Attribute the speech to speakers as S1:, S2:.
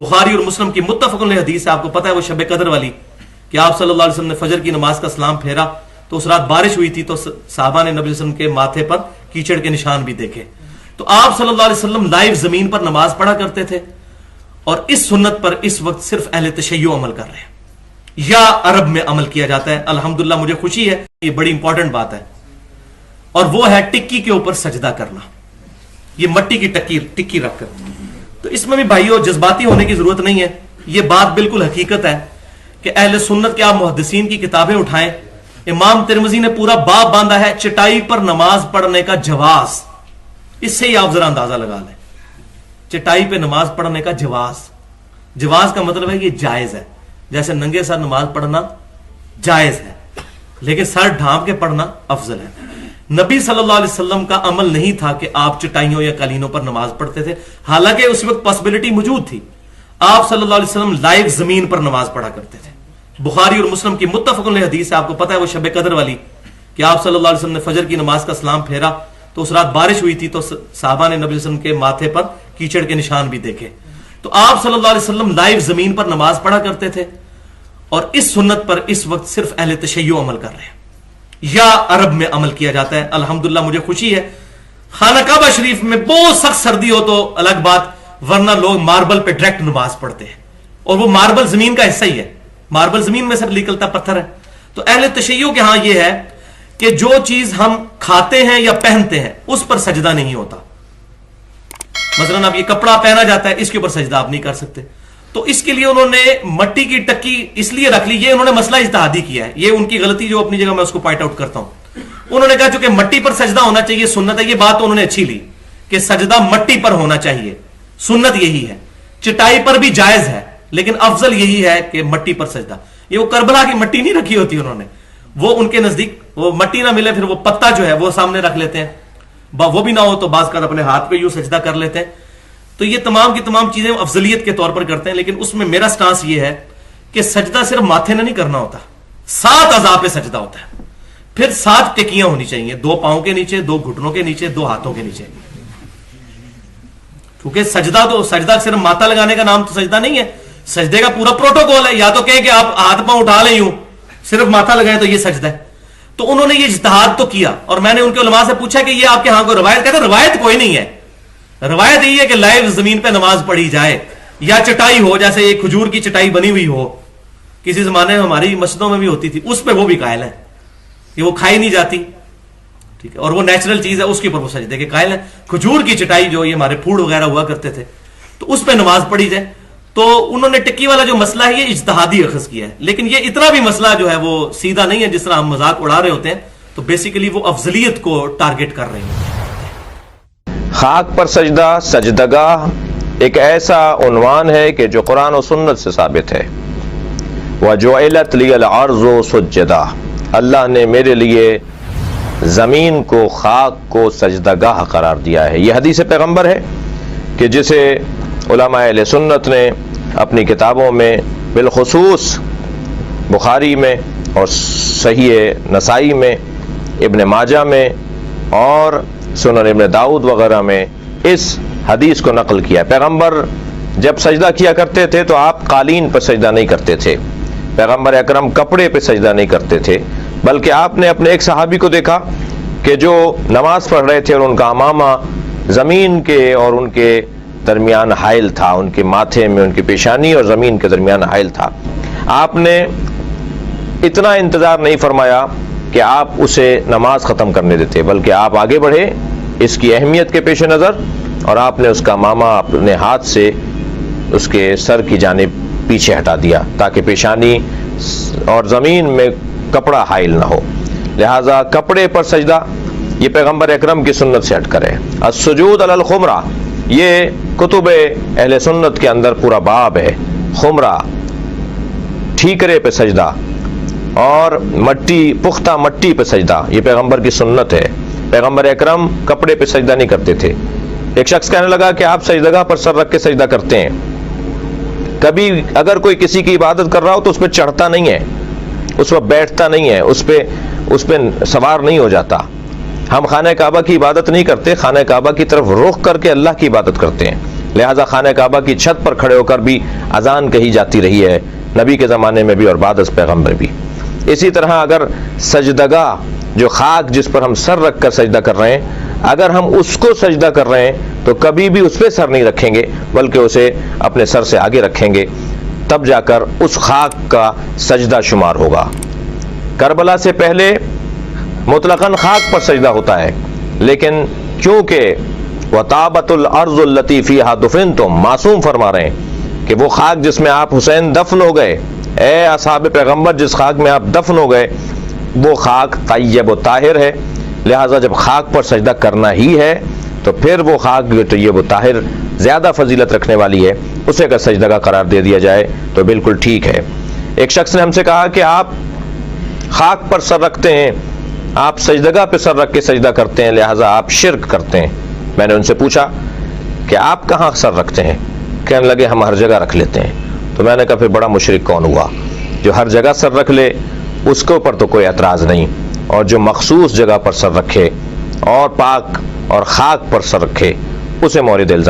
S1: बुखारी और मुस्लिम की मुत्तफ़क़ुन अलैह हदीस है, आपको पता है वो शब कदर वाली, कि आप सल्लल्लाहु अलैहि वसल्लम ने फजर की नमाज का सलाम फेरा तो उस रात बारिश हुई थी, तो सहाबा ने नबी वसल्लम के माथे पर कीचड़ के निशान भी देखे। तो आप सल्लल्लाहु अलैहि वसल्लम लाइव जमीन पर नमाज पढ़ा करते थे, और इस सुन्नत पर इस वक्त सिर्फ अहले तशय्यो अमल कर रहे हैं या अरब में अमल किया जाता है। अल्हम्दुलिल्लाह, मुझे खुशी है, ये बड़ी इंपॉर्टेंट बात है, और वो है टिक्की के ऊपर सजदा करना, ये मट्टी की टिक्की रखकर। तो इसमें भी भाइयों जज्बाती होने की जरूरत नहीं है, ये बात बिल्कुल हकीकत है कि अहले सुन्नत के आप मुहद्दिसीन की किताबें उठाएं, इमाम तिरमिज़ी ने पूरा बाब बांधा है चटाई पर नमाज पढ़ने का जवाज। इससे ही आप जरा अंदाजा लगा लें, चटाई पे नमाज पढ़ने का जवाज का मतलब है कि जायज है। जैसे नंगे सर नमाज पढ़ना जायज है, लेकिन सर ढांप के पढ़ना अफजल है। नबी सल्लल्लाहु अलैहि वसल्लम का अमल नहीं था कि आप चटाइयों या कालीनों पर नमाज पढ़ते थे, हालांकि उस वक्त पॉसिबिलिटी मौजूद थी। आप सल्लल्लाहु अलैहि वसल्लम लाइव जमीन पर नमाज पढ़ा करते थे। बुखारी और मुस्लिम की मुत्तफ़क़ुन अलैह हदीस है, आपको पता है वो शब कदर वाली, कि आप सल्लल्लाहु अलैहि वसल्लम ने फजर की नमाज का सलाम फेरा तो उस रात बारिश हुई थी, तो सहाबा ने नबी वसल्लम के माथे पर कीचड़ के निशान भी देखे। तो आप सल्लल्लाहु अलैहि वसल्लम लाइव जमीन पर नमाज पढ़ा करते थे, और इस सुन्नत पर इस वक्त सिर्फ अहले तशय्यो अमल कर रहे हैं या अरब में अमल किया जाता है। अल्हम्दुलिल्लाह, मुझे खुशी है। खाना काबा शरीफ में बहुत सख्त सर्दी हो तो अलग बात, वरना लोग मार्बल पे डायरेक्ट नमाज पढ़ते हैं, और वो मार्बल जमीन का हिस्सा ही है, मार्बल जमीन में से निकलता पत्थर है। तो अहले तशय्यो के यहां यह है कि जो चीज हम खाते हैं या पहनते हैं उस पर सजदा नहीं होता। मसलन अब ये कपड़ा पहना जाता है, इसके ऊपर सजदा आप नहीं कर सकते, तो इसके लिए उन्होंने मट्टी की टक्की इसलिए रख ली। ये उन्होंने मसला इज्तिहादी किया है, ये उनकी गलती जो अपनी जगह मैं उसको पॉइंट आउट करता हूं। उन्होंने कहा चूंकि मट्टी पर सजदा होना चाहिए सुन्नत है, ये बात तो उन्होंने अच्छी ली कि सजदा मट्टी पर होना चाहिए, सुन्नत यही है। चटाई पर भी जायज है, लेकिन अफजल यही है कि मट्टी पर सजदा। ये वो करबला की मट्टी नहीं रखी होती उन्होंने, वो उनके नजदीक वो मट्टी ना मिले, फिर वो पत्ता जो है वो सामने रख लेते हैं, वो भी ना हो तो बाज़ अपने हाथ पे यूं सजदा कर लेते हैं। तो ये तमाम की तमाम चीजें अफजलियत के तौर पर करते हैं, लेकिन उसमें मेरा स्टांस ये है कि सजदा सिर्फ माथे में नहीं करना होता, 7 अज़ा पे सजदा होता है। फिर 7 टिकियां होनी चाहिए, 2 पांव के नीचे, 2 घुटनों के नीचे, 2 हाथों के नीचे, क्योंकि सजदा सिर्फ माथा लगाने का नाम तो सजदा नहीं है, सजदे का पूरा प्रोटोकॉल है। या तो कहें कि आप हाथ पांव उठा लें यूं, सिर्फ माथा लगाए तो ये सजदा है। तो उन्होंने ये इज्तिहाद तो किया, और मैंने उनके उलमा से पूछा कि ये आपके यहां कोई रवायत, कहते रवायत कोई नहीं है। रवायत यही है कि लाइव जमीन पे नमाज पढ़ी जाए, या चटाई हो, जैसे ये खजूर की चटाई बनी हुई हो, किसी जमाने में हमारी मस्जिदों में भी होती थी, उस पर वो भी कायल है कि वो खाई नहीं जाती, ठीक है, और वो नेचुरल चीज है, उसके ऊपर वो सजदे के कायल है। खजूर की चटाई जो ये हमारे फूड वगैरह हुआ करते थे, तो उस पर नमाज पढ़ी जाए। तो उन्होंने टिक्की वाला जो मसला है ये इज्तिहादी अखज़ किया है, लेकिन ये इतना भी मसला जो है वो सीधा नहीं है जिस तरह हम मजाक उड़ा रहे होते हैं। तो बेसिकली वो अफजलियत को टारगेट कर रहे हैं।
S2: खाक पर सजदा, सजदगाह एक ऐसा उन्वान है कि जो कुरान और सुन्नत से साबित है। वजुइलत लियल अर्ज़ु सुज्जदा, अल्लाह ने मेरे लिए ज़मीन को, खाक को सजदगाह करार दिया है। यह हदीस पैगम्बर है कि जिसे उलमा अहले सुन्नत ने अपनी किताबों में, बिलखुसूस बुखारी में और सहीह नसाई में, इब्न माजा में और सुनन इब्न दाऊद वगैरह में इस हदीस को नकल किया। पैगंबर जब सजदा किया करते थे तो आप कालीन पर सजदा नहीं करते थे, पैगंबर अकरम कपड़े पर सजदा नहीं करते थे, बल्कि आपने अपने एक सहाबी को देखा कि जो नमाज पढ़ रहे थे और उनका अमामा ज़मीन के और उनके दरमियान हाइल था, उनके माथे में, उनकी पेशानी और ज़मीन के दरमियान हाइल था। आपने इतना इंतज़ार नहीं फरमाया कि आप उसे नमाज ख़त्म करने देते, बल्कि आप आगे बढ़े इसकी अहमियत के पेश नज़र, और आपने उसका मामा अपने हाथ से उसके सर की जानिब पीछे हटा दिया ताकि पेशानी और ज़मीन में कपड़ा हाइल ना हो। लिहाजा कपड़े पर सजदा ये पैगम्बर अकरम की सुन्नत से हटकर है। अस्सुजूद अलल खुमरा, ये कुतुब अहले सुन्नत के अंदर पूरा बाब है। खुमरा, ठीकरे पे सजदा, और मट्टी, पुख्ता मट्टी पे सजदा, ये पैगंबर की सुन्नत है। पैगंबर अकरम कपड़े पे सजदा नहीं करते थे। एक शख्स कहने लगा कि आप सजदगाह पर सर रख के सजदा करते हैं, कभी अगर कोई किसी की इबादत कर रहा हो तो उस पर चढ़ता नहीं है, उस पर बैठता नहीं है, उस पर सवार नहीं हो जाता। हम खाने काबा की इबादत नहीं करते, खाने काबा की तरफ रुख करके अल्लाह की इबादत करते हैं। لہٰذا خانہ کعبہ کی چھت پر کھڑے ہو کر بھی اذان کہی جاتی رہی ہے، نبی کے زمانے میں بھی اور بعد از پیغمبر بھی۔ اسی طرح اگر سجدگاہ جو خاک جس پر ہم سر رکھ کر سجدہ کر رہے ہیں، اگر ہم اس کو سجدہ کر رہے ہیں تو کبھی بھی اس پہ سر نہیں رکھیں گے، بلکہ اسے اپنے سر سے آگے رکھیں گے، تب جا کر اس خاک کا سجدہ شمار ہوگا۔ کربلا سے پہلے مطلقاً خاک پر سجدہ ہوتا ہے، لیکن چونکہ وَطَابَتُ الْأَرْضُ الَّتِي فِيهَا دُفِنْتُمْ معصوم فرما رہے ہیں کہ وہ خاک جس میں آپ حسین دفن ہو گئے، اے اصحاب پیغمبر جس خاک میں آپ دفن ہو گئے، وہ خاک طیب و طاہر ہے، لہٰذا جب خاک پر سجدہ کرنا ہی ہے تو پھر وہ خاک جو طیب و طاہر زیادہ فضیلت رکھنے والی ہے، اسے اگر سجدہ قرار دے دیا جائے تو بالکل ٹھیک ہے۔ ایک شخص نے ہم سے کہا کہ آپ خاک پر سر رکھتے ہیں، آپ سجدگاہ پہ سر رکھ کے سجدہ کرتے ہیں، لہٰذا آپ شرک کرتے ہیں۔ میں نے ان سے پوچھا کہ آپ کہاں سر رکھتے ہیں؟ کہنے لگے ہم ہر جگہ رکھ لیتے ہیں۔ تو میں نے کہا پھر بڑا مشرک کون ہوا؟ جو ہر جگہ سر رکھ لے اس کے اوپر تو کوئی اعتراض نہیں، اور جو مخصوص جگہ پر سر رکھے اور پاک اور خاک پر سر رکھے اسے مورد الزام